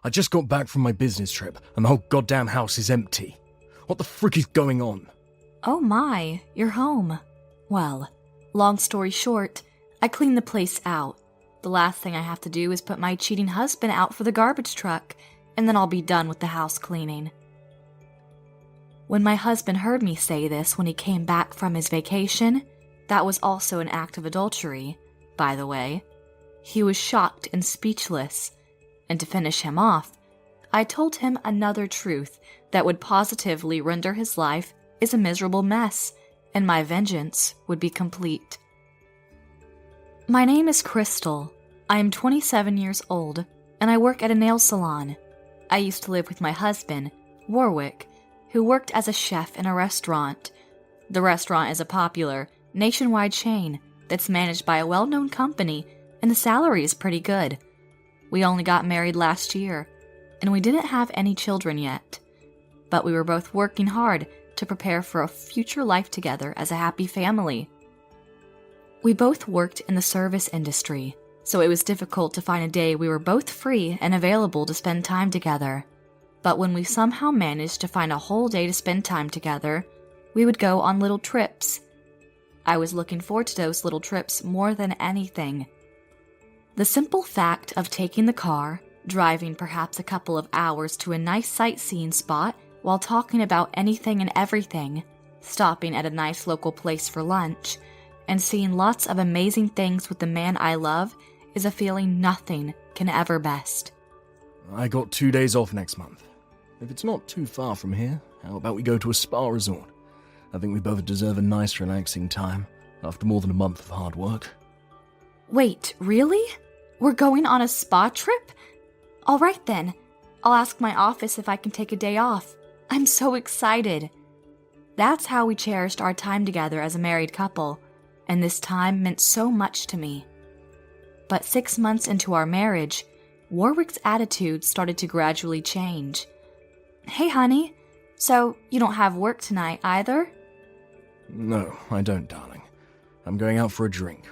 I just got back from my business trip, and the whole goddamn house is empty. What the frick is going on? Oh my, you're home. Well, long story short, I cleaned the place out. The last thing I have to do is put my cheating husband out for the garbage truck, and then I'll be done with the house cleaning. When my husband heard me say this when he came back from his vacation, that was also an act of adultery, by the way. He was shocked and speechless, and to finish him off, I told him another truth that would positively render his life is a miserable mess, and my vengeance would be complete. My name is Crystal. I am 27 years old, and I work at a nail salon. I used to live with my husband, Warwick, who worked as a chef in a restaurant. The restaurant is a popular, nationwide chain that's managed by a well-known company, and the salary is pretty good. We only got married last year, and we didn't have any children yet. But we were both working hard to prepare for a future life together as a happy family. We both worked in the service industry, so it was difficult to find a day we were both free and available to spend time together. But when we somehow managed to find a whole day to spend time together, we would go on little trips. I was looking forward to those little trips more than anything. The simple fact of taking the car, driving perhaps a couple of hours to a nice sightseeing spot while talking about anything and everything, stopping at a nice local place for lunch, and seeing lots of amazing things with the man I love is a feeling nothing can ever best. I got 2 days off next month. If it's not too far from here, how about we go to a spa resort? I think we both deserve a nice, relaxing time after more than a month of hard work. Wait, really? We're going on a spa trip? All right then. I'll ask my office if I can take a day off. I'm so excited. That's how we cherished our time together as a married couple, and this time meant so much to me. But 6 months into our marriage, Warwick's attitude started to gradually change. Hey, honey, so you don't have work tonight either? No, I don't, darling. I'm going out for a drink.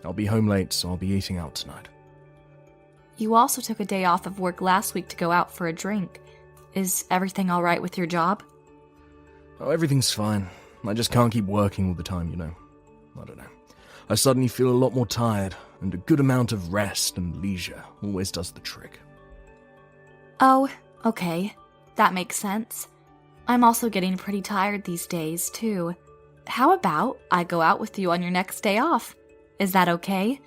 I'll be home late, so I'll be eating out tonight. You also took a day off of work last week to go out for a drink. Is everything all right with your job? Oh, everything's fine. I just can't keep working all the time, you know. I don't know. I suddenly feel a lot more tired, and a good amount of rest and leisure always does the trick. Oh, okay. That makes sense. I'm also getting pretty tired these days, too. How about I go out with you on your next day off? Is that okay?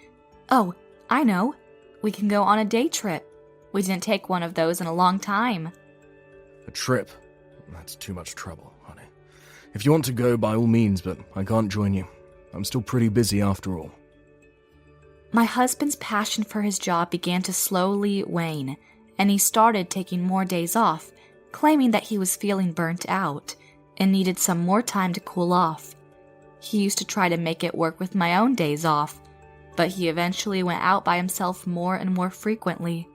Oh, I know. We can go on a day trip. We didn't take one of those in a long time. A trip? That's too much trouble, honey. If you want to go, by all means, but I can't join you. I'm still pretty busy after all. My husband's passion for his job began to slowly wane, and he started taking more days off, claiming that he was feeling burnt out and needed some more time to cool off. He used to try to make it work with my own days off, but he eventually went out by himself more and more frequently.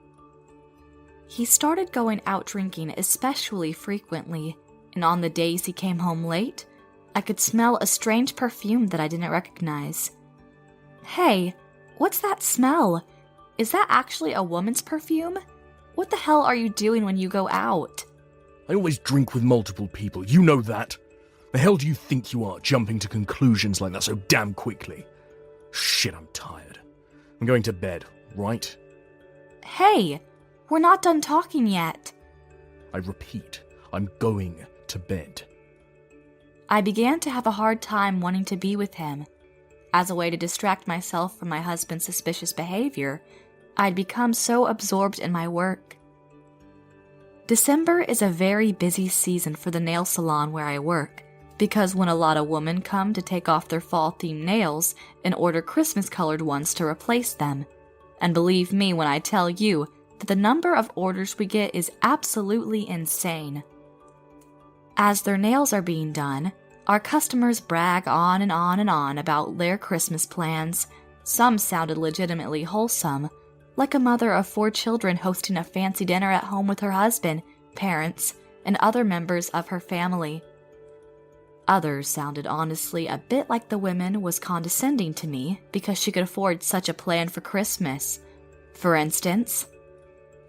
He started going out drinking especially frequently, and on the days he came home late, I could smell a strange perfume that I didn't recognize. Hey, what's that smell? Is that actually a woman's perfume? What the hell are you doing when you go out? I always drink with multiple people, you know that. The hell do you think you are, jumping to conclusions like that so damn quickly? Shit, I'm tired. I'm going to bed, right? Hey, we're not done talking yet. I repeat, I'm going to bed. I began to have a hard time wanting to be with him. As a way to distract myself from my husband's suspicious behavior, I'd become so absorbed in my work. December is a very busy season for the nail salon where I work, because when a lot of women come to take off their fall-themed nails and order Christmas-colored ones to replace them. And believe me when I tell you that the number of orders we get is absolutely insane. As their nails are being done, our customers brag on and on and on about their Christmas plans. Some sounded legitimately wholesome, like a mother of 4 children hosting a fancy dinner at home with her husband, parents, and other members of her family. Others sounded honestly a bit like the woman was condescending to me because she could afford such a plan for Christmas. For instance,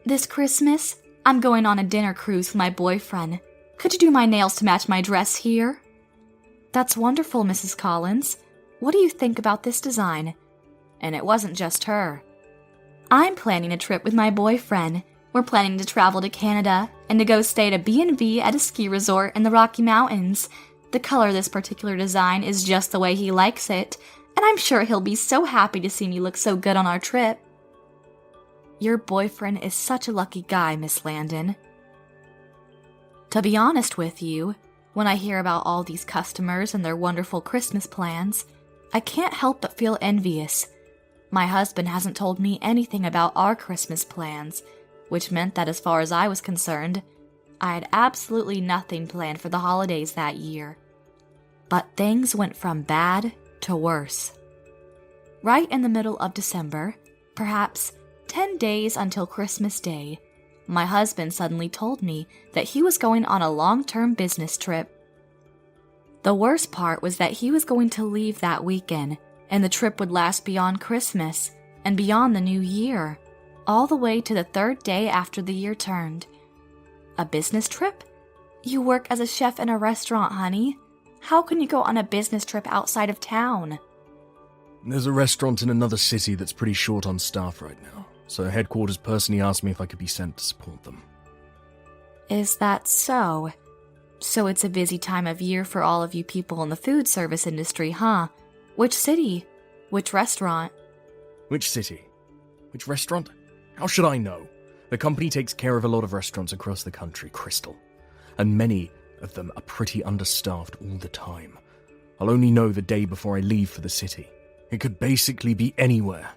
This Christmas, I'm going on a dinner cruise with my boyfriend. Could you do my nails to match my dress here? That's wonderful, Mrs. Collins. What do you think about this design? And it wasn't just her. I'm planning a trip with my boyfriend. We're planning to travel to Canada and to go stay at a B&B at a ski resort in the Rocky Mountains. The color of this particular design is just the way he likes it, and I'm sure he'll be so happy to see me look so good on our trip. Your boyfriend is such a lucky guy, Miss Landon. To be honest with you, when I hear about all these customers and their wonderful Christmas plans, I can't help but feel envious. My husband hasn't told me anything about our Christmas plans, which meant that as far as I was concerned, I had absolutely nothing planned for the holidays that year. But things went from bad to worse. Right in the middle of December, perhaps 10 days until Christmas Day, my husband suddenly told me that he was going on a long-term business trip. The worst part was that he was going to leave that weekend, and the trip would last beyond Christmas and beyond the new year, all the way to the 3rd day after the year turned. A business trip? You work as a chef in a restaurant, honey. How can you go on a business trip outside of town? There's a restaurant in another city that's pretty short on staff right now, so headquarters personally asked me if I could be sent to support them. Is that so? So it's a busy time of year for all of you people in the food service industry, huh? Which city? Which restaurant? Which city? Which restaurant? How should I know? The company takes care of a lot of restaurants across the country, Crystal, and many of them are pretty understaffed all the time. I'll only know the day before I leave for the city. It could basically be anywhere.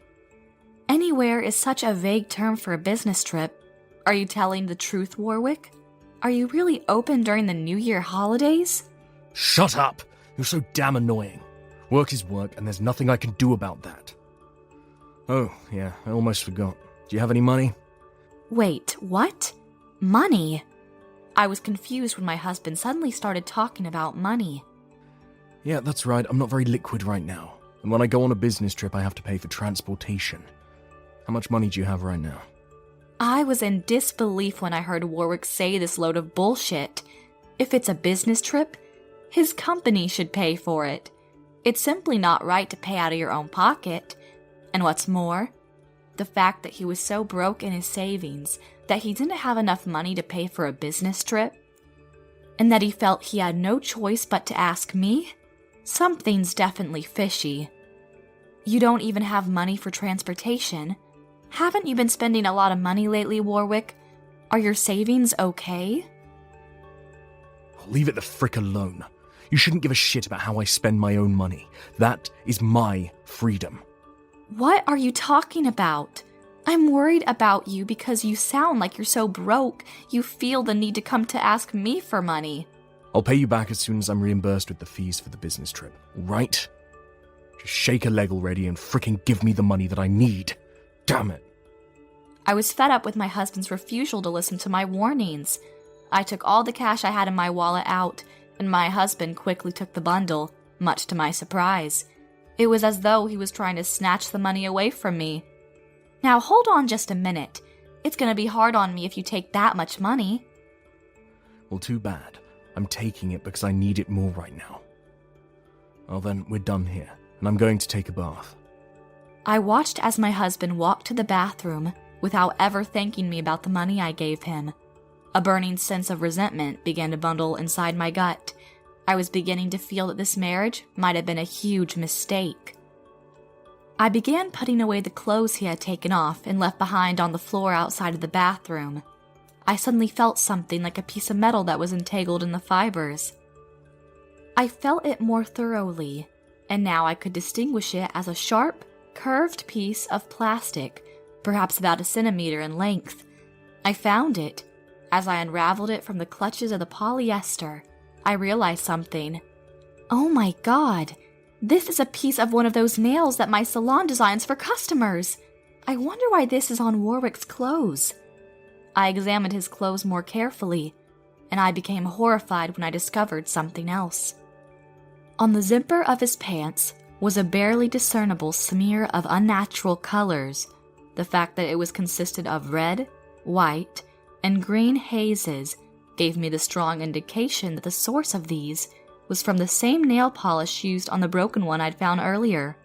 Anywhere is such a vague term for a business trip. Are you telling the truth, Warwick? Are you really open during the New Year holidays? Shut up! You're so damn annoying. Work is work, and there's nothing I can do about that. Oh, yeah, I almost forgot. Do you have any money? Wait, what? Money? I was confused when my husband suddenly started talking about money. Yeah, that's right. I'm not very liquid right now. And when I go on a business trip, I have to pay for transportation. How much money do you have right now? I was in disbelief when I heard Warwick say this load of bullshit. If it's a business trip, his company should pay for it. It's simply not right to pay out of your own pocket. And what's more, the fact that he was so broke in his savings that he didn't have enough money to pay for a business trip, and that he felt he had no choice but to ask me? Something's definitely fishy. You don't even have money for transportation. Haven't you been spending a lot of money lately, Warwick? Are your savings okay? Leave it the frick alone. You shouldn't give a shit about how I spend my own money. That is my freedom. What are you talking about? I'm worried about you because you sound like you're so broke, you feel the need to come to ask me for money. I'll pay you back as soon as I'm reimbursed with the fees for the business trip, right? Just shake a leg already and frickin' give me the money that I need. Damn it. I was fed up with my husband's refusal to listen to my warnings. I took all the cash I had in my wallet out, and my husband quickly took the bundle, much to my surprise. It was as though he was trying to snatch the money away from me. Now hold on just a minute. It's gonna be hard on me if you take that much money. Well, too bad. I'm taking it because I need it more right now. Well then, we're done here, and I'm going to take a bath. I watched as my husband walked to the bathroom without ever thanking me about the money I gave him. A burning sense of resentment began to bundle inside my gut. I was beginning to feel that this marriage might have been a huge mistake. I began putting away the clothes he had taken off and left behind on the floor outside of the bathroom. I suddenly felt something like a piece of metal that was entangled in the fibers. I felt it more thoroughly, and now I could distinguish it as a sharp, curved piece of plastic, perhaps about a centimeter in length. I found it. As I unraveled it from the clutches of the polyester, I realized something. Oh my God, this is a piece of one of those nails that my salon designs for customers. I wonder why this is on Warwick's clothes. I examined his clothes more carefully, and I became horrified when I discovered something else. On the zipper of his pants was a barely discernible smear of unnatural colors. The fact that it was consisted of red, white, and green hazes gave me the strong indication that the source of these was from the same nail polish used on the broken one I'd found earlier.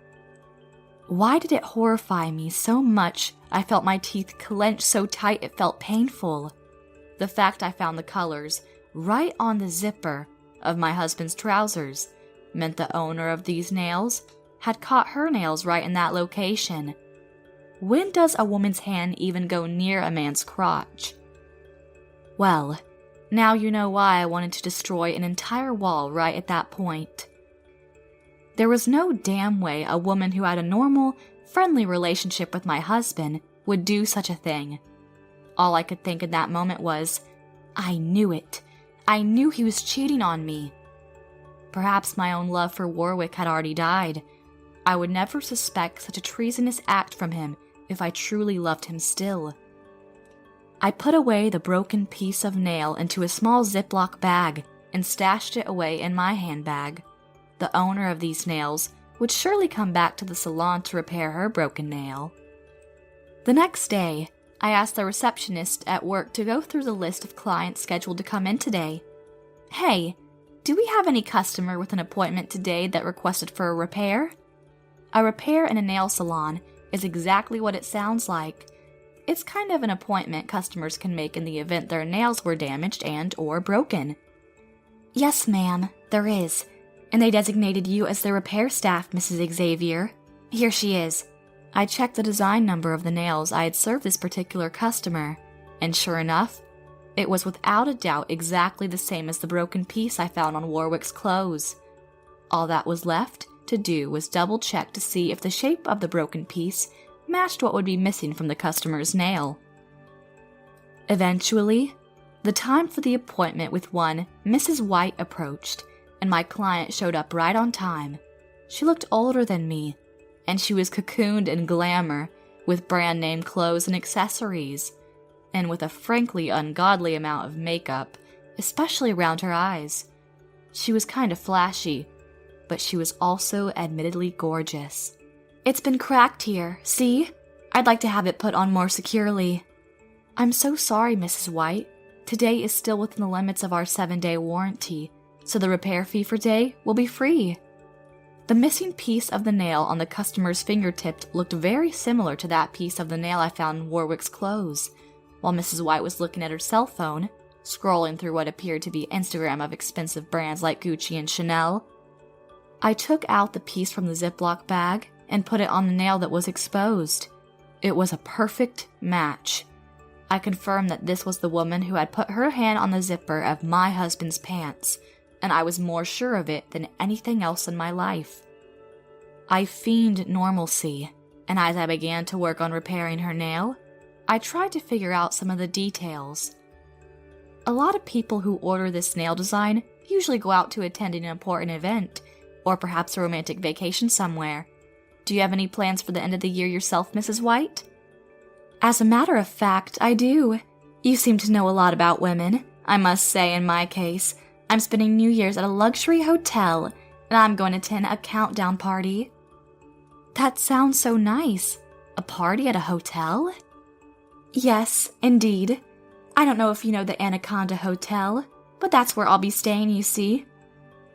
Why did it horrify me so much I felt my teeth clench so tight it felt painful? The fact I found the colors right on the zipper of my husband's trousers meant the owner of these nails had caught her nails right in that location. When does a woman's hand even go near a man's crotch? Well, now you know why I wanted to destroy an entire wall right at that point. There was no damn way a woman who had a normal, friendly relationship with my husband would do such a thing. All I could think in that moment was, I knew it. I knew he was cheating on me. Perhaps my own love for Warwick had already died. I would never suspect such a treasonous act from him if I truly loved him still. I put away the broken piece of nail into a small Ziploc bag and stashed it away in my handbag. The owner of these nails would surely come back to the salon to repair her broken nail. The next day, I asked the receptionist at work to go through the list of clients scheduled to come in today. Hey, do we have any customer with an appointment today that requested for a repair? A repair in a nail salon is exactly what it sounds like. It's kind of an appointment customers can make in the event their nails were damaged and/or broken. Yes, ma'am, there is. And they designated you as the repair staff, Mrs. Xavier. Here she is. I checked the design number of the nails I had served this particular customer, and sure enough, it was without a doubt exactly the same as the broken piece I found on Warwick's clothes. All that was left to do was double-check to see if the shape of the broken piece matched what would be missing from the customer's nail. Eventually, the time for the appointment with one Mrs. White approached, and my client showed up right on time. She looked older than me, and she was cocooned in glamour with brand-name clothes and accessories, and with a frankly ungodly amount of makeup, especially around her eyes. She was kind of flashy, but she was also admittedly gorgeous. It's been cracked here, see? I'd like to have it put on more securely. I'm so sorry, Mrs. White. Today is still within the limits of our 7-day warranty, so the repair fee for today will be free. The missing piece of the nail on the customer's fingertip looked very similar to that piece of the nail I found in Warwick's clothes, while Mrs. White was looking at her cell phone, scrolling through what appeared to be Instagram of expensive brands like Gucci and Chanel. I took out the piece from the Ziploc bag and put it on the nail that was exposed. It was a perfect match. I confirmed that this was the woman who had put her hand on the zipper of my husband's pants, and I was more sure of it than anything else in my life. I feigned normalcy, and as I began to work on repairing her nail, I tried to figure out some of the details. A lot of people who order this nail design usually go out to attend an important event, or perhaps a romantic vacation somewhere. Do you have any plans for the end of the year yourself, Mrs. White? As a matter of fact, I do. You seem to know a lot about women. I must say, in my case, I'm spending New Year's at a luxury hotel, and I'm going to attend a countdown party. That sounds so nice. A party at a hotel? Yes, indeed. I don't know if you know the Anaconda Hotel, but that's where I'll be staying, you see.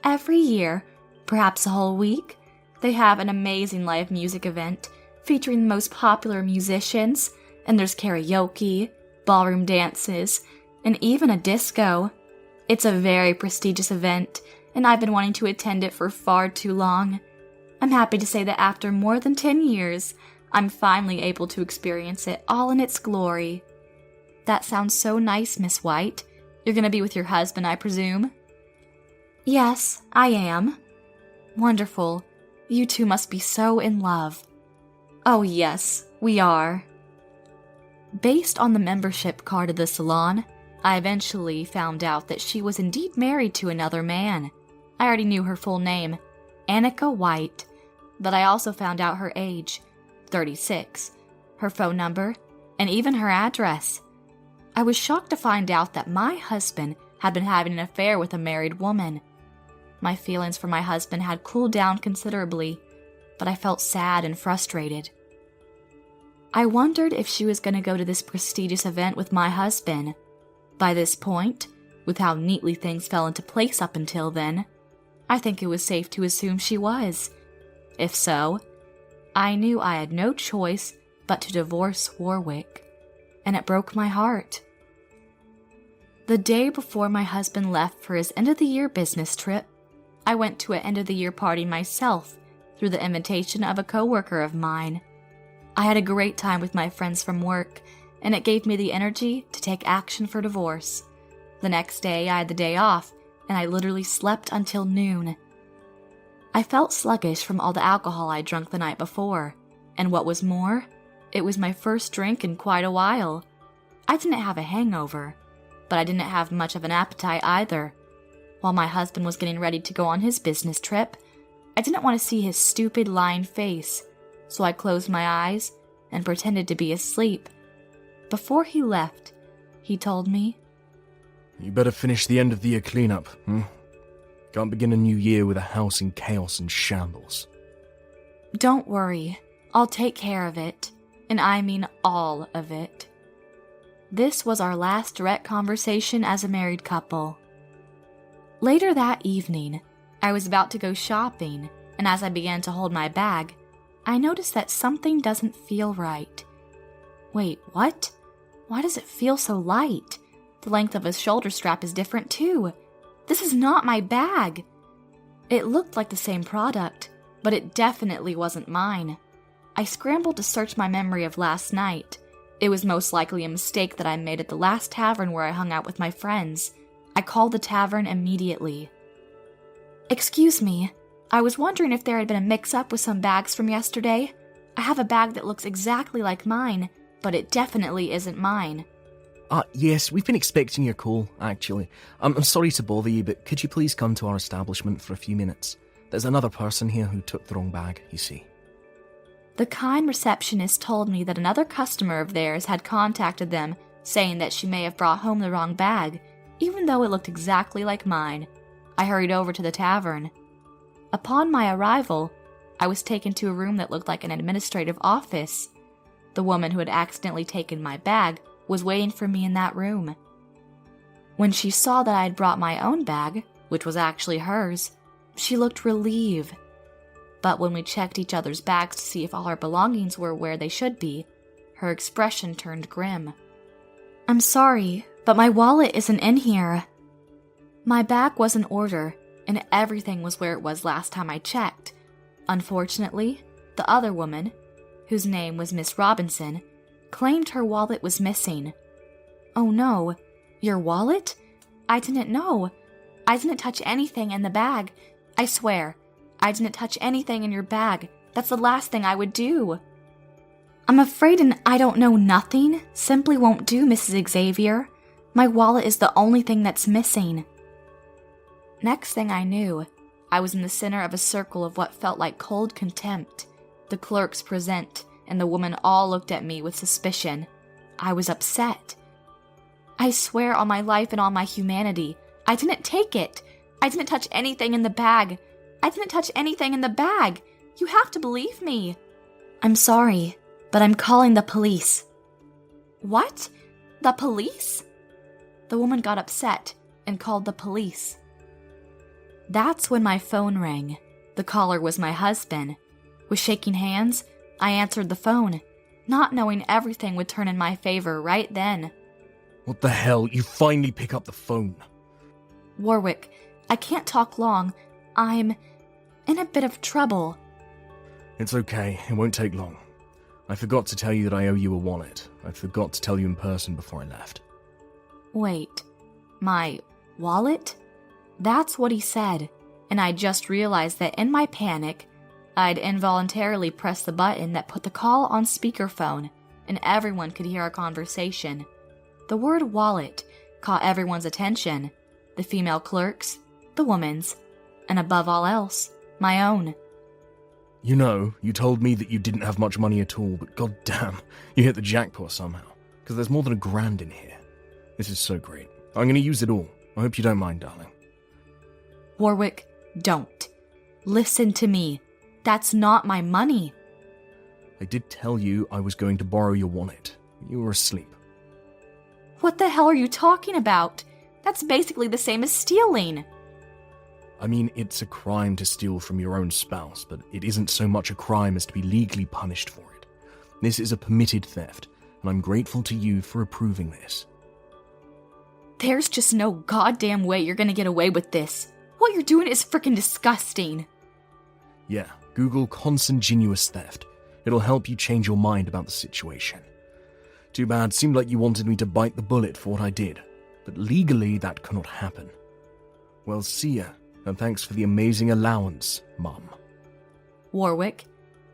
Every year, perhaps a whole week, they have an amazing live music event featuring the most popular musicians, and there's karaoke, ballroom dances, and even a disco. It's a very prestigious event, and I've been wanting to attend it for far too long. I'm happy to say that after more than 10 years, I'm finally able to experience it all in its glory. That sounds so nice, Miss White. You're going to be with your husband, I presume? Yes, I am. Wonderful. You two must be so in love. Oh yes, we are. Based on the membership card of the salon, I eventually found out that she was indeed married to another man. I already knew her full name, Annika White, but I also found out her age, 36, her phone number, and even her address. I was shocked to find out that my husband had been having an affair with a married woman. My feelings for my husband had cooled down considerably, but I felt sad and frustrated. I wondered if she was going to go to this prestigious event with my husband. By this point, with how neatly things fell into place up until then, I think it was safe to assume she was. If so, I knew I had no choice but to divorce Warwick, and it broke my heart. The day before my husband left for his end-of-the-year business trip, I went to an end-of-the-year party myself through the invitation of a coworker of mine. I had a great time with my friends from work, and it gave me the energy to take action for divorce. The next day, I had the day off, and I literally slept until noon. I felt sluggish from all the alcohol I drunk the night before, and what was more, it was my first drink in quite a while. I didn't have a hangover, but I didn't have much of an appetite either. While my husband was getting ready to go on his business trip, I didn't want to see his stupid lying face, so I closed my eyes and pretended to be asleep. Before he left, he told me, "You better finish the end of the year cleanup, Can't begin a new year with a house in chaos and shambles." "Don't worry, I'll take care of it, and I mean all of it." This was our last direct conversation as a married couple. Later that evening, I was about to go shopping, and as I began to hold my bag, I noticed that something doesn't feel right. Wait, what? Why does it feel so light? The length of his shoulder strap is different too. This is not my bag. It looked like the same product, but it definitely wasn't mine. I scrambled to search my memory of last night. It was most likely a mistake that I made at the last tavern where I hung out with my friends. I called the tavern immediately. "Excuse me, I was wondering if there had been a mix-up with some bags from yesterday. I have a bag that looks exactly like mine, but it definitely isn't mine." Yes, we've been expecting your call, actually. I'm sorry to bother you, but could you please come to our establishment for a few minutes? There's another person here who took the wrong bag, you see. The kind receptionist told me that another customer of theirs had contacted them, saying that she may have brought home the wrong bag, even though it looked exactly like mine. I hurried over to the tavern. Upon my arrival, I was taken to a room that looked like an administrative office. The woman who had accidentally taken my bag was waiting for me in that room. When she saw that I had brought my own bag, which was actually hers, she looked relieved. But when we checked each other's bags to see if all our belongings were where they should be, her expression turned grim. "I'm sorry, but my wallet isn't in here." My bag was in order, and everything was where it was last time I checked. Unfortunately, the other woman, whose name was Miss Robinson, claimed her wallet was missing. "Oh no, your wallet? I didn't know. I didn't touch anything in the bag. I swear, I didn't touch anything in your bag. That's the last thing I would do." "I'm afraid an I don't know nothing simply won't do, Mrs. Xavier. My wallet is the only thing that's missing." Next thing I knew, I was in the center of a circle of what felt like cold contempt. The clerks present, and the woman all looked at me with suspicion. I was upset. "I swear on my life and on my humanity, I didn't take it. I didn't touch anything in the bag. I didn't touch anything in the bag. You have to believe me." "I'm sorry, but I'm calling the police." "What? The police?" The woman got upset and called the police. That's when my phone rang. The caller was my husband. With shaking hands, I answered the phone, not knowing everything would turn in my favor right then. "What the hell? You finally pick up the phone." "Warwick, I can't talk long. I'm in a bit of trouble." "It's okay, it won't take long. I forgot to tell you that I owe you a wallet. I forgot to tell you in person before I left." "Wait, my wallet?" That's what he said, and I just realized that in my panic, I'd involuntarily pressed the button that put the call on speakerphone, and everyone could hear our conversation. The word wallet caught everyone's attention, the female clerks, the woman's, and above all else, my own. "You know, you told me that you didn't have much money at all, but goddamn, you hit the jackpot somehow, because there's more than $1,000 in here. This is so great. I'm going to use it all. I hope you don't mind, darling." "Warwick, don't. Listen to me. That's not my money." I did tell you I was going to borrow your wallet. You were asleep. What the hell are you talking about? That's basically the same as stealing. I mean, it's a crime to steal from your own spouse, but it isn't so much a crime as to be legally punished for it. This is a permitted theft, and I'm grateful to you for approving this. There's just no goddamn way you're gonna get away with this. What you're doing is freaking disgusting. Yeah, Google consanguineous theft. It'll help you change your mind about the situation. Too bad, seemed like you wanted me to bite the bullet for what I did, but legally that cannot happen. Well, see ya, and thanks for the amazing allowance, Mum. Warwick,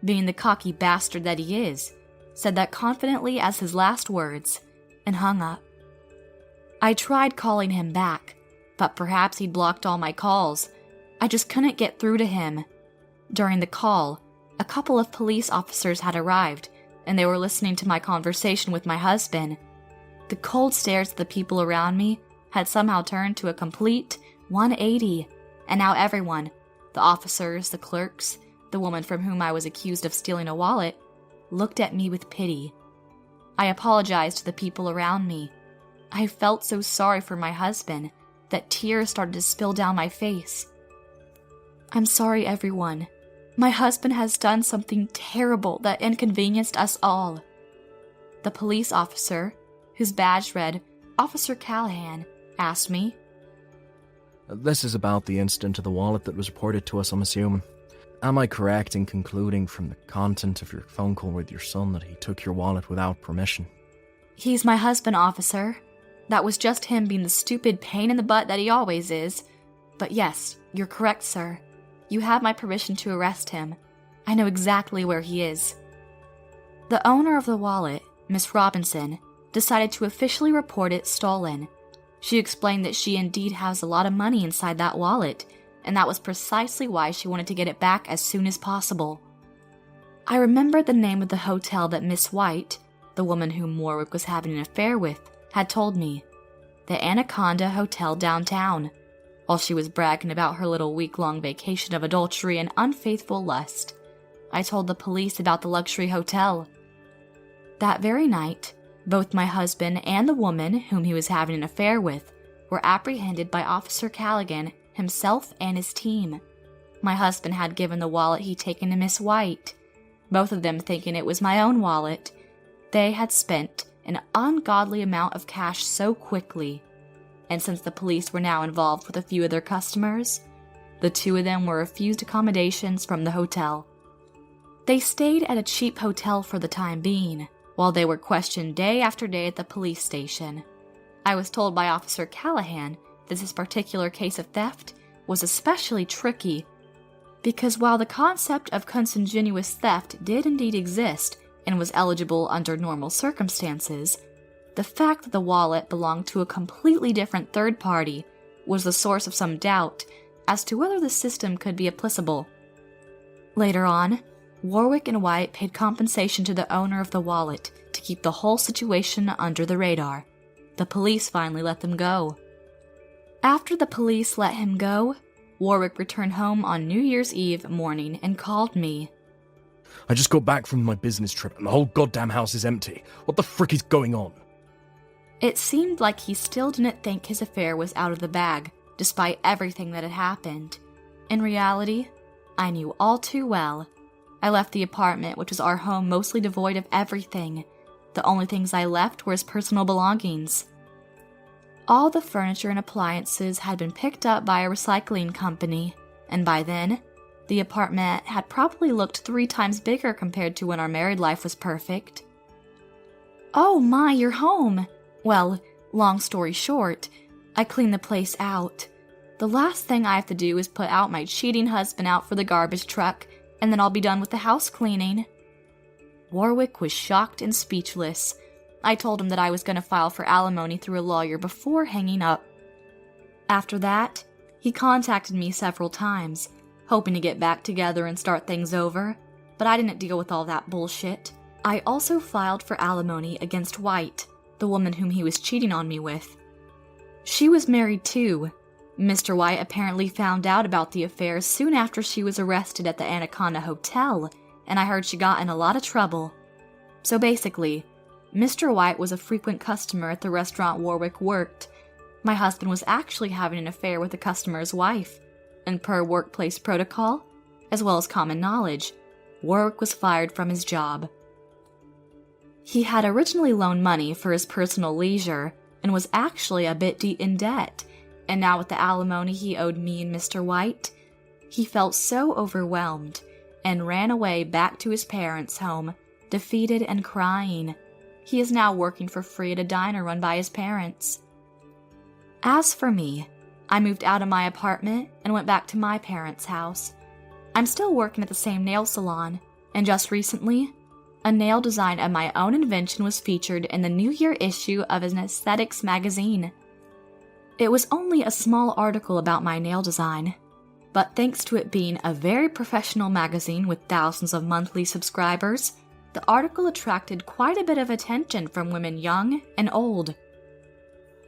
being the cocky bastard that he is, said that confidently as his last words, and hung up. I tried calling him back, but perhaps he'd blocked all my calls. I just couldn't get through to him. During the call, a couple of police officers had arrived, and they were listening to my conversation with my husband. The cold stares of the people around me had somehow turned to a complete 180, and now everyone, the officers, the clerks, the woman from whom I was accused of stealing a wallet, looked at me with pity. I apologized to the people around me. I felt so sorry for my husband that tears started to spill down my face. I'm sorry, everyone. My husband has done something terrible that inconvenienced us all. The police officer, whose badge read Officer Callahan, asked me. This is about the incident of the wallet that was reported to us, I'm assuming. Am I correct in concluding from the content of your phone call with your son that he took your wallet without permission? He's my husband, officer. That was just him being the stupid pain in the butt that he always is. But yes, you're correct, sir. You have my permission to arrest him. I know exactly where he is. The owner of the wallet, Miss Robinson, decided to officially report it stolen. She explained that she indeed has a lot of money inside that wallet, and that was precisely why she wanted to get it back as soon as possible. I remembered the name of the hotel that Miss White, the woman whom Warwick was having an affair with, had told me. The Anaconda Hotel downtown, while she was bragging about her little week-long vacation of adultery and unfaithful lust. I told the police about the luxury hotel. That very night, both my husband and the woman whom he was having an affair with were apprehended by Officer Callaghan himself and his team. My husband had given the wallet he'd taken to Miss White, both of them thinking it was my own wallet. They had spent an ungodly amount of cash so quickly, and since the police were now involved with a few of their customers, the two of them were refused accommodations from the hotel. They stayed at a cheap hotel for the time being, while they were questioned day after day at the police station. I was told by Officer Callahan that this particular case of theft was especially tricky, because while the concept of consanguineous theft did indeed exist and was eligible under normal circumstances, the fact that the wallet belonged to a completely different third party was the source of some doubt as to whether the system could be applicable. Later on, Warwick and White paid compensation to the owner of the wallet to keep the whole situation under the radar. The police finally let them go. After the police let him go, Warwick returned home on New Year's Eve morning and called me. I just got back from my business trip and the whole goddamn house is empty. What the frick is going on? It seemed like he still didn't think his affair was out of the bag, despite everything that had happened. In reality, I knew all too well. I left the apartment, which was our home, mostly devoid of everything. The only things I left were his personal belongings. All the furniture and appliances had been picked up by a recycling company, and by then, the apartment had probably looked 3 times bigger compared to when our married life was perfect. Oh my, you're home! Well, long story short, I cleaned the place out. The last thing I have to do is put out my cheating husband out for the garbage truck, and then I'll be done with the house cleaning. Warwick was shocked and speechless. I told him that I was going to file for alimony through a lawyer before hanging up. After that, he contacted me several times, hoping to get back together and start things over, but I didn't deal with all that bullshit. I also filed for alimony against White, the woman whom he was cheating on me with. She was married too. Mr. White apparently found out about the affair soon after she was arrested at the Anaconda Hotel, and I heard she got in a lot of trouble. So basically, Mr. White was a frequent customer at the restaurant Warwick worked. My husband was actually having an affair with the customer's wife, and per workplace protocol, as well as common knowledge, Warwick was fired from his job. He had originally loaned money for his personal leisure and was actually a bit deep in debt, and now with the alimony he owed me and Mr. White, he felt so overwhelmed and ran away back to his parents' home, defeated and crying. He is now working for free at a diner run by his parents. As for me, I moved out of my apartment and went back to my parents' house. I'm still working at the same nail salon, and just recently, a nail design of my own invention was featured in the New Year issue of an aesthetics magazine. It was only a small article about my nail design, but thanks to it being a very professional magazine with thousands of monthly subscribers, the article attracted quite a bit of attention from women young and old.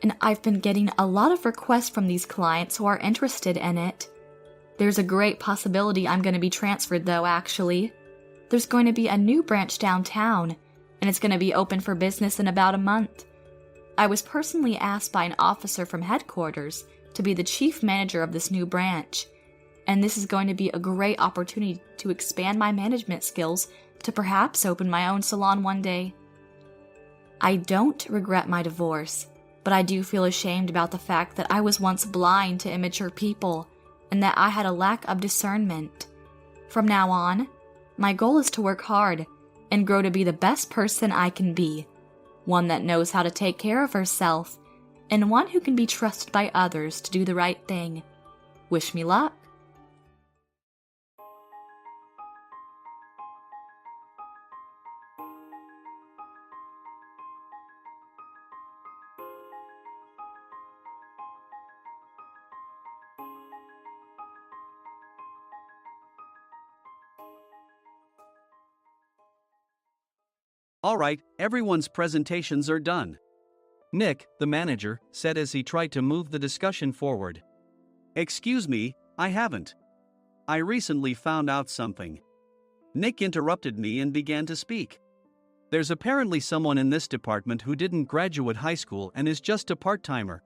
And I've been getting a lot of requests from these clients who are interested in it. There's a great possibility I'm going to be transferred though, actually. There's going to be a new branch downtown, and it's going to be open for business in about a month. I was personally asked by an officer from headquarters to be the chief manager of this new branch, and this is going to be a great opportunity to expand my management skills to perhaps open my own salon one day. I don't regret my divorce, but I do feel ashamed about the fact that I was once blind to immature people and that I had a lack of discernment. From now on, my goal is to work hard and grow to be the best person I can be, one that knows how to take care of herself, and one who can be trusted by others to do the right thing. Wish me luck. Alright, everyone's presentations are done. Nick, the manager, said as he tried to move the discussion forward. Excuse me, I haven't. I recently found out something. Nick interrupted me and began to speak. There's apparently someone in this department who didn't graduate high school and is just a part-timer.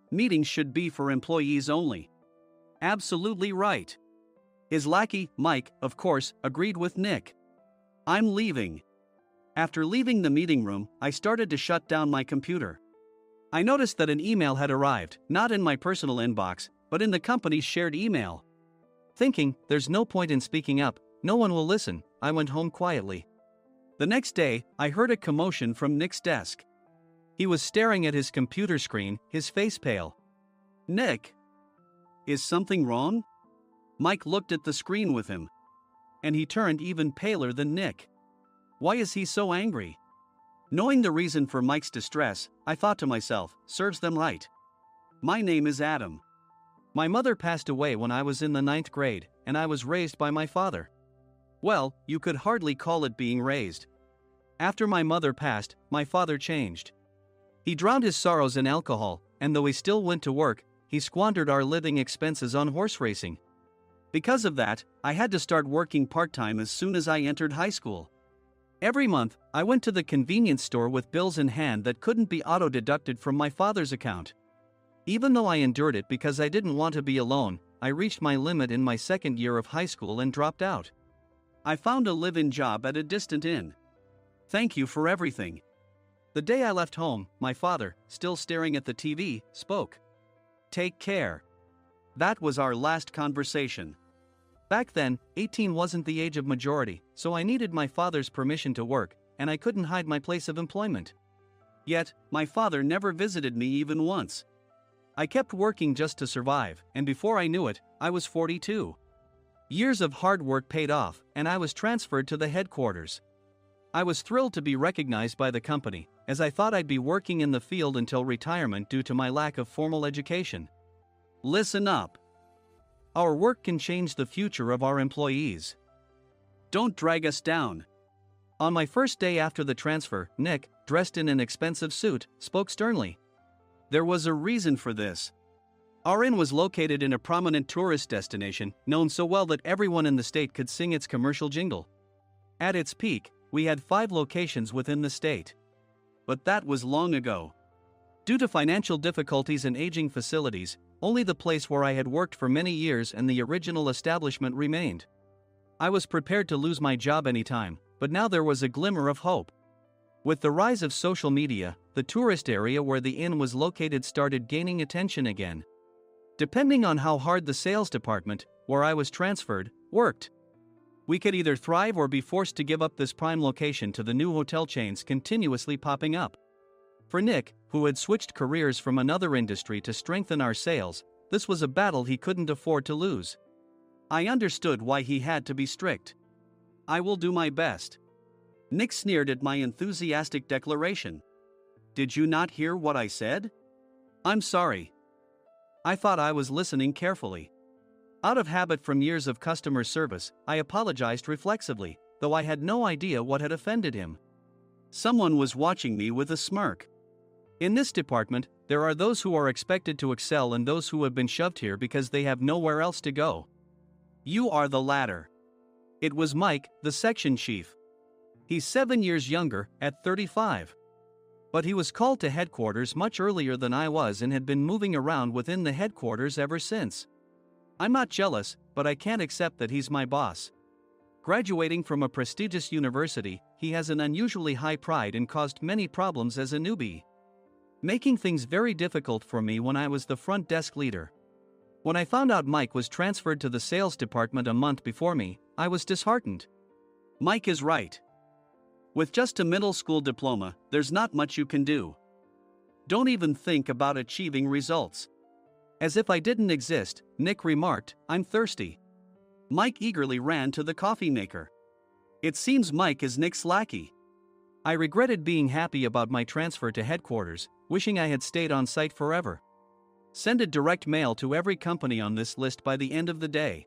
Meetings should be for employees only. Absolutely right. His lackey, Mike, of course, agreed with Nick. I'm leaving. After leaving the meeting room, I started to shut down my computer. I noticed that an email had arrived, not in my personal inbox, but in the company's shared email. Thinking, there's no point in speaking up, no one will listen, I went home quietly. The next day, I heard a commotion from Nick's desk. He was staring at his computer screen, his face pale. Nick? Is something wrong? Mike looked at the screen with him. And he turned even paler than Nick. Why is he so angry? Knowing the reason for Mike's distress, I thought to myself, serves them right. My name is Adam. My mother passed away when I was in the 9th grade, and I was raised by my father. Well, you could hardly call it being raised. After my mother passed, my father changed. He drowned his sorrows in alcohol, and though he still went to work, he squandered our living expenses on horse racing. Because of that, I had to start working part-time as soon as I entered high school. Every month, I went to the convenience store with bills in hand that couldn't be auto-deducted from my father's account. Even though I endured it because I didn't want to be alone, I reached my limit in my second year of high school and dropped out. I found a live-in job at a distant inn. Thank you for everything. The day I left home, my father, still staring at the TV, spoke. Take care. That was our last conversation. Back then, 18 wasn't the age of majority, so I needed my father's permission to work, and I couldn't hide my place of employment. Yet, my father never visited me even once. I kept working just to survive, and before I knew it, I was 42. Years of hard work paid off, and I was transferred to the headquarters. I was thrilled to be recognized by the company, as I thought I'd be working in the field until retirement due to my lack of formal education. Listen up. Our work can change the future of our employees. Don't drag us down. On my first day after the transfer, Nick, dressed in an expensive suit, spoke sternly. There was a reason for this. Our inn was located in a prominent tourist destination, known so well that everyone in the state could sing its commercial jingle. At its peak, we had 5 locations within the state. But that was long ago. Due to financial difficulties and aging facilities, only the place where I had worked for many years and the original establishment remained. I was prepared to lose my job anytime, but now there was a glimmer of hope. With the rise of social media, the tourist area where the inn was located started gaining attention again. Depending on how hard the sales department, where I was transferred, worked, we could either thrive or be forced to give up this prime location to the new hotel chains continuously popping up. For Nick, who had switched careers from another industry to strengthen our sales, this was a battle he couldn't afford to lose. I understood why he had to be strict. "I will do my best." Nick sneered at my enthusiastic declaration. "Did you not hear what I said?" "I'm sorry." I thought I was listening carefully. Out of habit from years of customer service, I apologized reflexively, though I had no idea what had offended him. Someone was watching me with a smirk. In this department, there are those who are expected to excel and those who have been shoved here because they have nowhere else to go. You are the latter. It was Mike, the section chief. He's 7 years younger, at 35. But he was called to headquarters much earlier than I was and had been moving around within the headquarters ever since. I'm not jealous, but I can't accept that he's my boss. Graduating from a prestigious university, he has an unusually high pride and caused many problems as a newbie, making things very difficult for me when I was the front desk leader. When I found out Mike was transferred to the sales department a month before me, I was disheartened. Mike is right. With just a middle school diploma, there's not much you can do. Don't even think about achieving results. As if I didn't exist, Nick remarked, "I'm thirsty." Mike eagerly ran to the coffee maker. It seems Mike is Nick's lackey. I regretted being happy about my transfer to headquarters, wishing I had stayed on site forever. Send a direct mail to every company on this list by the end of the day.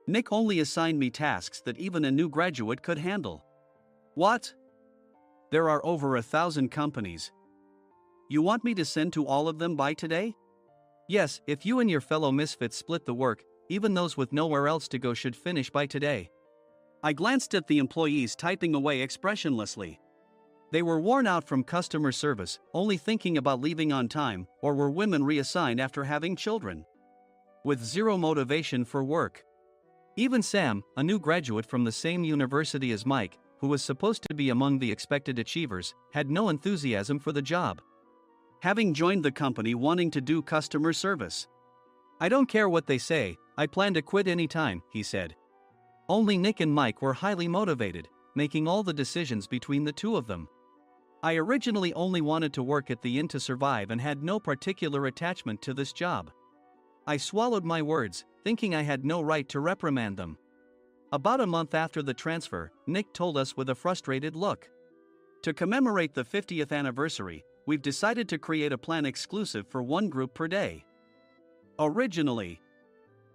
Nick only assigned me tasks that even a new graduate could handle. What? There are over 1,000 companies. You want me to send to all of them by today? Yes, if you and your fellow misfits split the work, even those with nowhere else to go should finish by today. I glanced at the employees typing away expressionlessly. They were worn out from customer service, only thinking about leaving on time, or were women reassigned after having children, with zero motivation for work. Even Sam, a new graduate from the same university as Mike, who was supposed to be among the expected achievers, had no enthusiasm for the job, having joined the company wanting to do customer service. "I don't care what they say, I plan to quit any time," he said. Only Nick and Mike were highly motivated, making all the decisions between the two of them. I originally only wanted to work at the inn to survive and had no particular attachment to this job. I swallowed my words, thinking I had no right to reprimand them. About a month after the transfer, Nick told us with a frustrated look. "To commemorate the 50th anniversary, we've decided to create a plan exclusive for one group per day. Originally,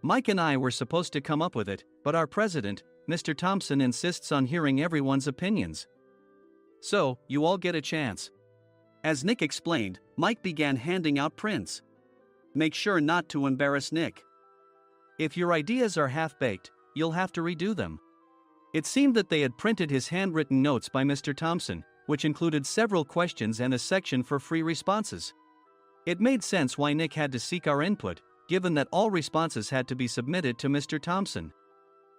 Mike and I were supposed to come up with it, but our president, Mr. Thompson, insists on hearing everyone's opinions. So, you all get a chance." As Nick explained, Mike began handing out prints. Make sure not to embarrass Nick. If your ideas are half-baked, you'll have to redo them. It seemed that they had printed his handwritten notes by Mr. Thompson, which included several questions and a section for free responses. It made sense why Nick had to seek our input, given that all responses had to be submitted to Mr. Thompson.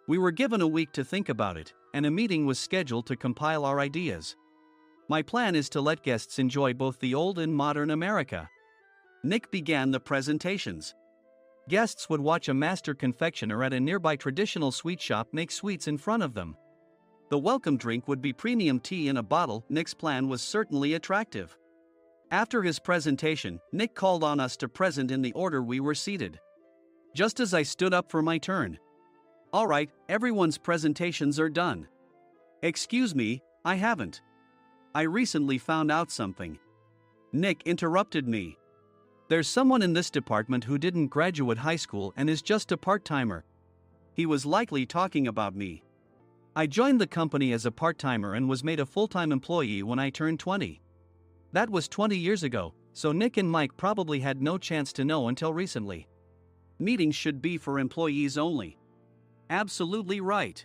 We were given a week to think about it, and a meeting was scheduled to compile our ideas. My plan is to let guests enjoy both the old and modern America. Nick began the presentations. Guests would watch a master confectioner at a nearby traditional sweet shop make sweets in front of them. The welcome drink would be premium tea in a bottle. Nick's plan was certainly attractive. After his presentation, Nick called on us to present in the order we were seated. Just as I stood up for my turn. "All right, everyone's presentations are done." "Excuse me, I haven't. I recently found out something." Nick interrupted me. "There's someone in this department who didn't graduate high school and is just a part-timer." He was likely talking about me. I joined the company as a part-timer and was made a full-time employee when I turned 20. That was 20 years ago, so Nick and Mike probably had no chance to know until recently. Meetings should be for employees only. Absolutely right.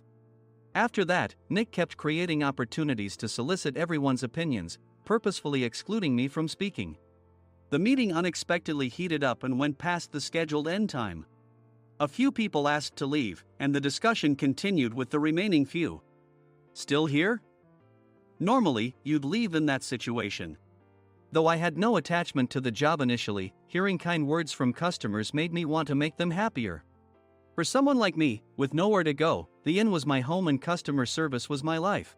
After that, Nick kept creating opportunities to solicit everyone's opinions, purposefully excluding me from speaking. The meeting unexpectedly heated up and went past the scheduled end time. A few people asked to leave, and the discussion continued with the remaining few. Still here? Normally, you'd leave in that situation. Though I had no attachment to the job initially, hearing kind words from customers made me want to make them happier. For someone like me, with nowhere to go, the inn was my home and customer service was my life.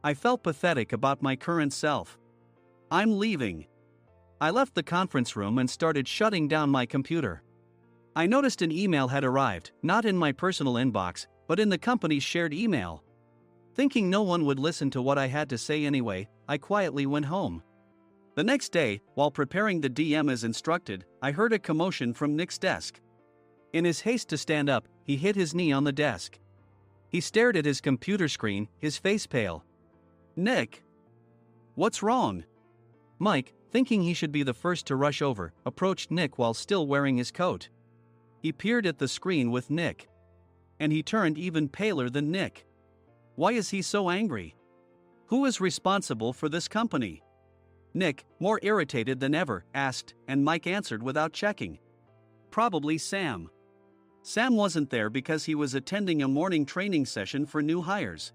I felt pathetic about my current self. I'm leaving. I left the conference room and started shutting down my computer. I noticed an email had arrived, not in my personal inbox, but in the company's shared email. Thinking no one would listen to what I had to say anyway, I quietly went home. The next day, while preparing the DM as instructed, I heard a commotion from Nick's desk. In his haste to stand up, he hit his knee on the desk. He stared at his computer screen, his face pale. "Nick! What's wrong?" Mike, thinking he should be the first to rush over, approached Nick while still wearing his coat. He peered at the screen with Nick. And he turned even paler than Nick. Why is he so angry? Who is responsible for this company? Nick, more irritated than ever, asked, and Mike answered without checking. Probably Sam. Sam wasn't there because he was attending a morning training session for new hires.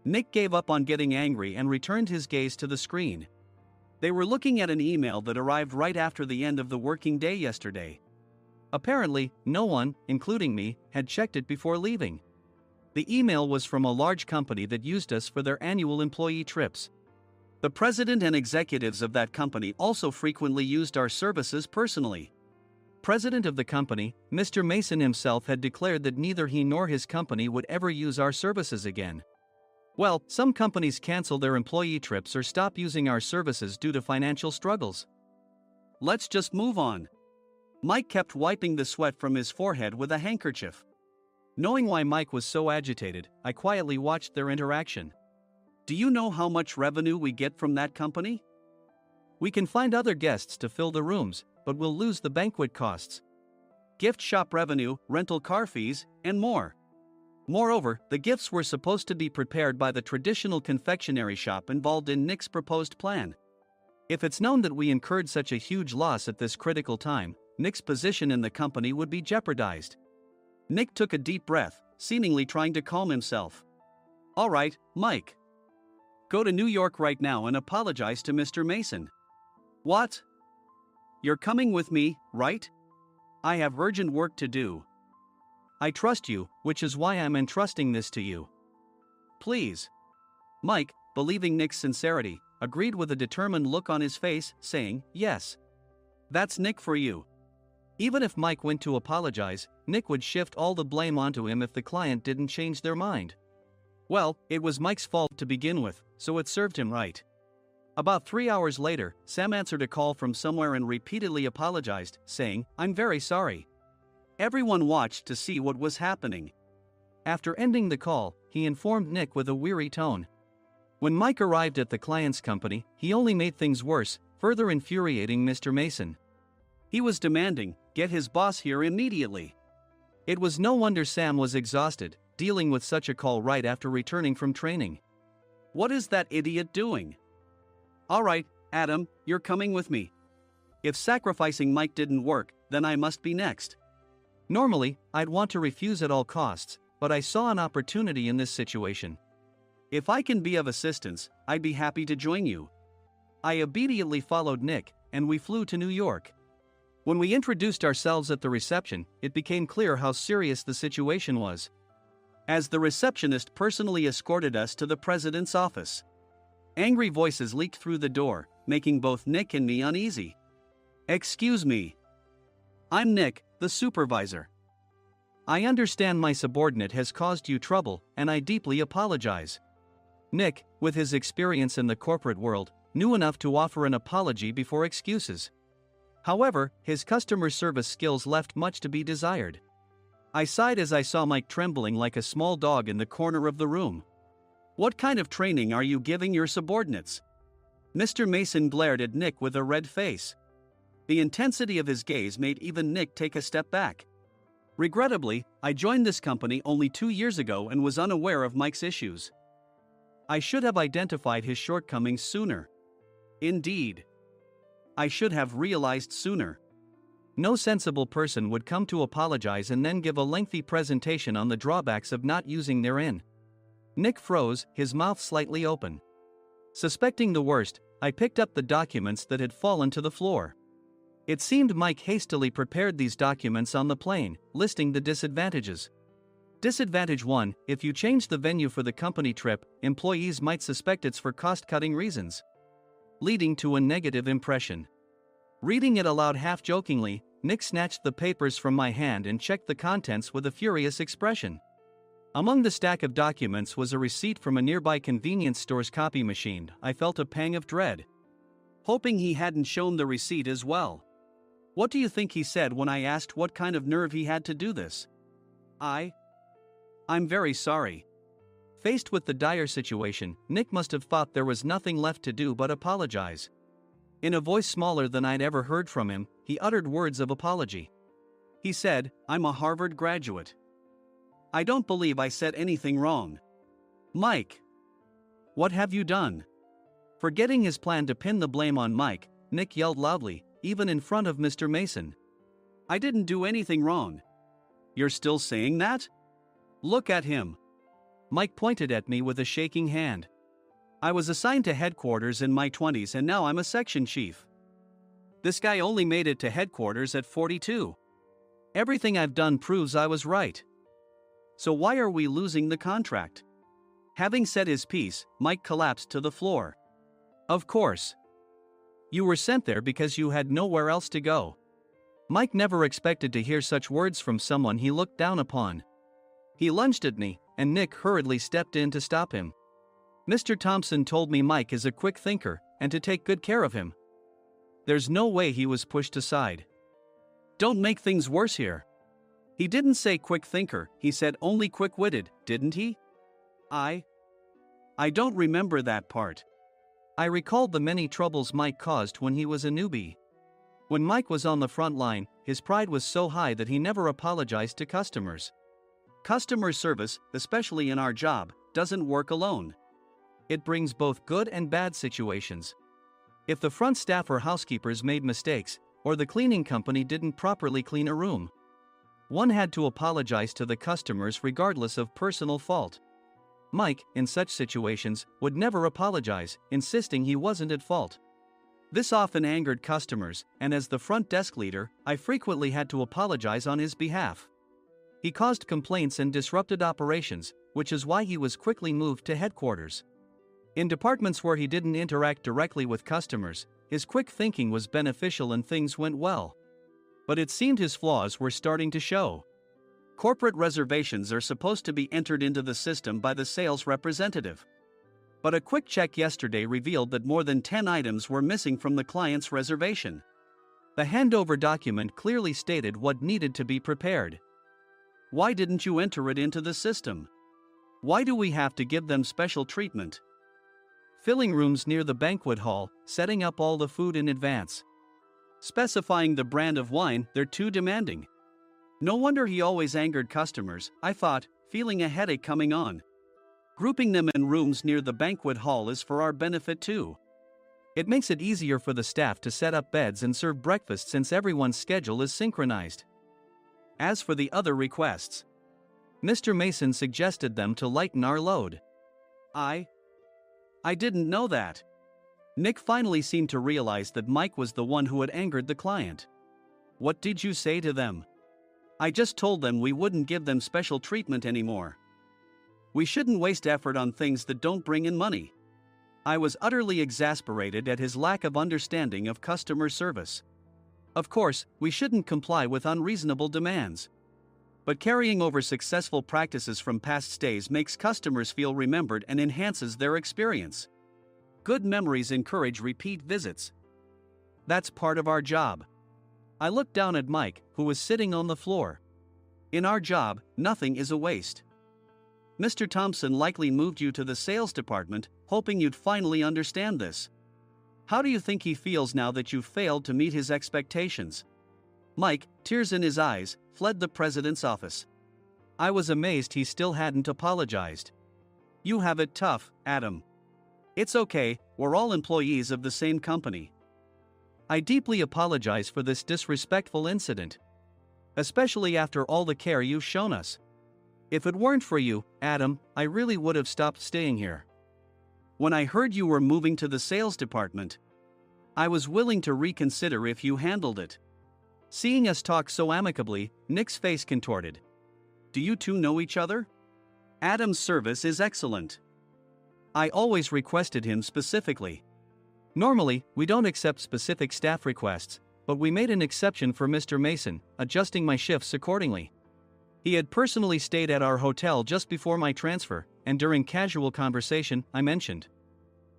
Nick gave up on getting angry and returned his gaze to the screen. They were looking at an email that arrived right after the end of the working day yesterday. Apparently, no one, including me, had checked it before leaving. The email was from a large company that used us for their annual employee trips. The president and executives of that company also frequently used our services personally. President of the company, Mr. Mason himself had declared that neither he nor his company would ever use our services again. Well, some companies cancel their employee trips or stop using our services due to financial struggles. Let's just move on. Mike kept wiping the sweat from his forehead with a handkerchief. Knowing why Mike was so agitated, I quietly watched their interaction. Do you know how much revenue we get from that company? We can find other guests to fill the rooms, but we'll lose the banquet costs, gift shop revenue, rental car fees, and more. Moreover, the gifts were supposed to be prepared by the traditional confectionery shop involved in Nick's proposed plan. If it's known that we incurred such a huge loss at this critical time, Nick's position in the company would be jeopardized. Nick took a deep breath, seemingly trying to calm himself. All right, Mike. Go to New York right now and apologize to Mr. Mason. What? You're coming with me, right? I have urgent work to do. I trust you, which is why I'm entrusting this to you. Please. Mike, believing Nick's sincerity, agreed with a determined look on his face, saying, yes. That's Nick for you. Even if Mike went to apologize, Nick would shift all the blame onto him if the client didn't change their mind. Well, it was Mike's fault to begin with, so it served him right. About 3 hours later, Sam answered a call from somewhere and repeatedly apologized, saying, I'm very sorry. Everyone watched to see what was happening. After ending the call, he informed Nick with a weary tone. When Mike arrived at the client's company, he only made things worse, further infuriating Mr. Mason. He was demanding, get his boss here immediately. It was no wonder Sam was exhausted, dealing with such a call right after returning from training. What is that idiot doing? All right, Adam, you're coming with me. If sacrificing Mike didn't work, then I must be next. Normally, I'd want to refuse at all costs, but I saw an opportunity in this situation. If I can be of assistance, I'd be happy to join you. I obediently followed Nick, and we flew to New York. When we introduced ourselves at the reception, it became clear how serious the situation was, as the receptionist personally escorted us to the president's office. Angry voices leaked through the door, making both Nick and me uneasy. Excuse me. I'm Nick, the supervisor. I understand my subordinate has caused you trouble, and I deeply apologize. Nick, with his experience in the corporate world, knew enough to offer an apology before excuses. However, his customer service skills left much to be desired. I sighed as I saw Mike trembling like a small dog in the corner of the room. What kind of training are you giving your subordinates? Mr. Mason glared at Nick with a red face. The intensity of his gaze made even Nick take a step back. Regrettably, I joined this company only 2 years ago and was unaware of Mike's issues. I should have identified his shortcomings sooner. Indeed. I should have realized sooner. No sensible person would come to apologize and then give a lengthy presentation on the drawbacks of not using their in. Nick froze, his mouth slightly open. Suspecting the worst, I picked up the documents that had fallen to the floor. It seemed Mike hastily prepared these documents on the plane, listing the disadvantages. Disadvantage 1: if you change the venue for the company trip, employees might suspect it's for cost-cutting reasons, leading to a negative impression. Reading it aloud half-jokingly, Nick snatched the papers from my hand and checked the contents with a furious expression. Among the stack of documents was a receipt from a nearby convenience store's copy machine. I felt a pang of dread, hoping he hadn't shown the receipt as well. What do you think he said when I asked what kind of nerve he had to do this? I'm very sorry. Faced with the dire situation, Nick must have thought there was nothing left to do but apologize. In a voice smaller than I'd ever heard from him, he uttered words of apology. He said, "I'm a Harvard graduate. I don't believe I said anything wrong. Mike, what have you done?" Forgetting his plan to pin the blame on Mike, Nick yelled loudly, even in front of Mr. Mason. "I didn't do anything wrong. You're still saying that? Look at him." Mike pointed at me with a shaking hand. "I was assigned to headquarters in my 20s and now I'm a section chief. This guy only made it to headquarters at 42. Everything I've done proves I was right. So why are we losing the contract?" Having said his piece, Mike collapsed to the floor. "Of course. You were sent there because you had nowhere else to go." Mike never expected to hear such words from someone he looked down upon. He lunged at me, and Nick hurriedly stepped in to stop him. "Mr. Thompson told me Mike is a quick thinker, and to take good care of him." There's no way he was pushed aside. "Don't make things worse here. He didn't say quick thinker, he said only quick-witted, didn't he?" I don't remember that part. I recalled the many troubles Mike caused when he was a newbie. When Mike was on the front line, his pride was so high that he never apologized to customers. Customer service, especially in our job, doesn't work alone. It brings both good and bad situations. If the front staff or housekeepers made mistakes, or the cleaning company didn't properly clean a room, one had to apologize to the customers regardless of personal fault. Mike, in such situations, would never apologize, insisting he wasn't at fault. This often angered customers, and as the front desk leader, I frequently had to apologize on his behalf. He caused complaints and disrupted operations, which is why he was quickly moved to headquarters. In departments where he didn't interact directly with customers, his quick thinking was beneficial and things went well. But it seemed his flaws were starting to show. Corporate reservations are supposed to be entered into the system by the sales representative. But a quick check yesterday revealed that more than 10 items were missing from the client's reservation. The handover document clearly stated what needed to be prepared. Why didn't you enter it into the system? Why do we have to give them special treatment? Filling rooms near the banquet hall, setting up all the food in advance. Specifying the brand of wine, they're too demanding. No wonder he always angered customers, I thought, feeling a headache coming on. Grouping them in rooms near the banquet hall is for our benefit too. It makes it easier for the staff to set up beds and serve breakfast since everyone's schedule is synchronized. As for the other requests, Mr. Mason suggested them to lighten our load. I didn't know that. Nick finally seemed to realize that Mike was the one who had angered the client. What did you say to them? I just told them we wouldn't give them special treatment anymore. We shouldn't waste effort on things that don't bring in money. I was utterly exasperated at his lack of understanding of customer service. Of course, we shouldn't comply with unreasonable demands. But carrying over successful practices from past stays makes customers feel remembered and enhances their experience. Good memories encourage repeat visits. That's part of our job. I looked down at Mike, who was sitting on the floor. In our job, nothing is a waste. Mr. Thompson likely moved you to the sales department, hoping you'd finally understand this. How do you think he feels now that you've failed to meet his expectations? Mike, tears in his eyes, fled the president's office. I was amazed he still hadn't apologized. You have it tough, Adam. It's okay, we're all employees of the same company. I deeply apologize for this disrespectful incident. Especially after all the care you've shown us. If it weren't for you, Adam, I really would have stopped staying here. When I heard you were moving to the sales department, I was willing to reconsider if you handled it. Seeing us talk so amicably, Nick's face contorted. Do you two know each other? Adam's service is excellent. I always requested him specifically. Normally, we don't accept specific staff requests, but we made an exception for Mr. Mason, adjusting my shifts accordingly. He had personally stayed at our hotel just before my transfer, and during casual conversation, I mentioned,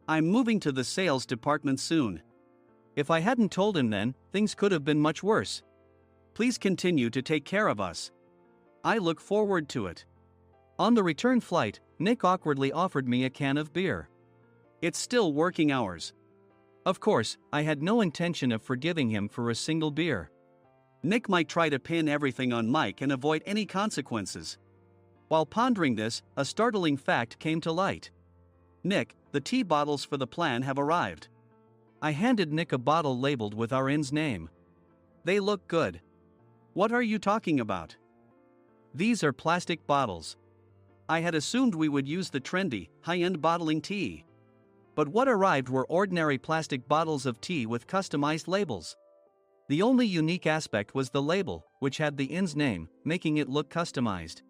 I'm moving to the sales department soon. If I hadn't told him then, things could have been much worse. Please continue to take care of us. I look forward to it. On the return flight, Nick awkwardly offered me a can of beer. It's still working hours. Of course, I had no intention of forgiving him for a single beer. Nick might try to pin everything on Mike and avoid any consequences. While pondering this, a startling fact came to light. Nick, the tea bottles for the plan have arrived. I handed Nick a bottle labeled with our inn's name. They look good. What are you talking about? These are plastic bottles. I had assumed we would use the trendy, high-end bottling tea. But what arrived were ordinary plastic bottles of tea with customized labels. The only unique aspect was the label, which had the inn's name, making it look customized.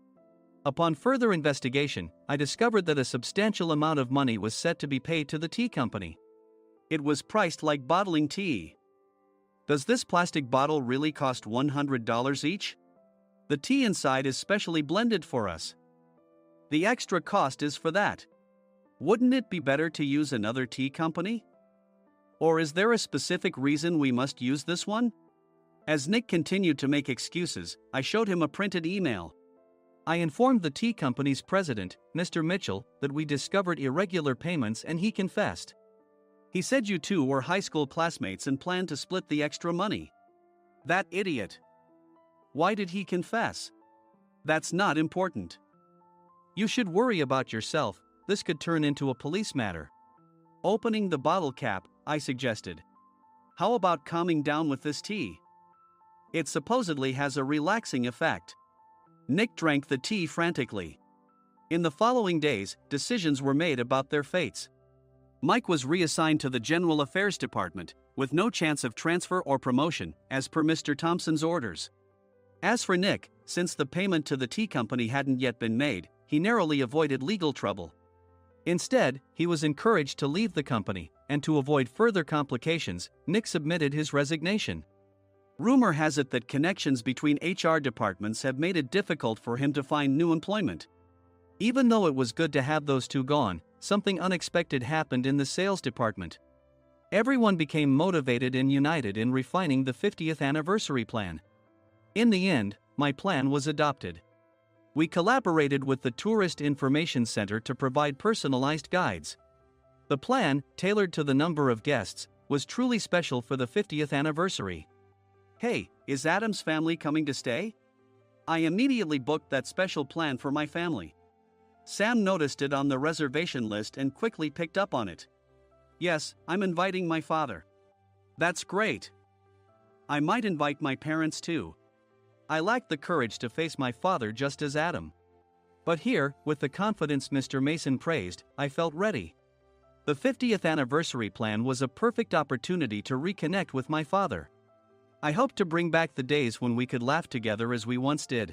Upon further investigation, I discovered that a substantial amount of money was set to be paid to the tea company. It was priced like bottling tea. Does this plastic bottle really cost $100 each? The tea inside is specially blended for us. The extra cost is for that. Wouldn't it be better to use another tea company? Or is there a specific reason we must use this one? As Nick continued to make excuses, I showed him a printed email. I informed the tea company's president, Mr. Mitchell, that we discovered irregular payments and he confessed. He said you two were high school classmates and planned to split the extra money. That idiot. Why did he confess? That's not important. You should worry about yourself. This could turn into a police matter. Opening the bottle cap, I suggested. How about calming down with this tea? It supposedly has a relaxing effect. Nick drank the tea frantically. In the following days, decisions were made about their fates. Mike was reassigned to the General Affairs Department, with no chance of transfer or promotion, as per Mr. Thompson's orders. As for Nick, since the payment to the tea company hadn't yet been made, he narrowly avoided legal trouble. Instead, he was encouraged to leave the company, and to avoid further complications, Nick submitted his resignation. Rumor has it that connections between HR departments have made it difficult for him to find new employment. Even though it was good to have those two gone, something unexpected happened in the sales department. Everyone became motivated and united in refining the 50th anniversary plan. In the end, my plan was adopted. We collaborated with the Tourist Information Center to provide personalized guides. The plan, tailored to the number of guests, was truly special for the 50th anniversary. Hey, is Adam's family coming to stay? I immediately booked that special plan for my family. Sam noticed it on the reservation list and quickly picked up on it. Yes, I'm inviting my father. That's great. I might invite my parents too. I lacked the courage to face my father just as Adam. But here, with the confidence Mr. Mason praised, I felt ready. The 50th anniversary plan was a perfect opportunity to reconnect with my father. I hoped to bring back the days when we could laugh together as we once did.